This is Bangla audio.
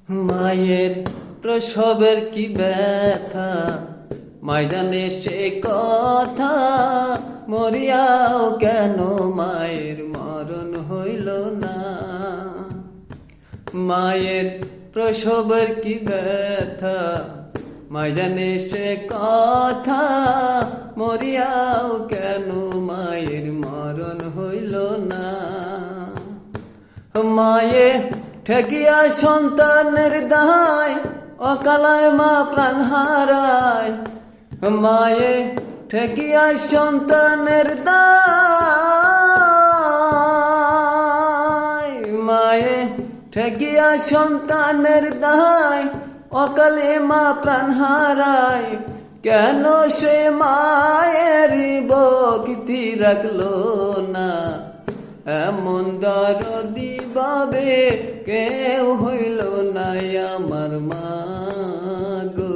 মায়ের প্রসবের কি ব্যথা, মাই জানে সে কথা। মরিয়াও কেন মায়ের মরণ হইল না। মায়ের প্রসবের কি ব্যথা, মাই জানে সে কথা। মরিয়াও কেন মায়ের মরণ হইল না। মায়ে ঠেকিয়া সন্তানের দায়, অকালায় মা প্রাণ হারায়। মায়ে ঠেকিয়া সন্তানের দায়, মায়ে ঠেকিয়া সন্তানের দায়, অকালে মা প্রাণ হারায়। কেন সে মায়ের ভক্তি রাখলো না, এমন দরদি ভাবে কেউ হইল না আমার মা গো।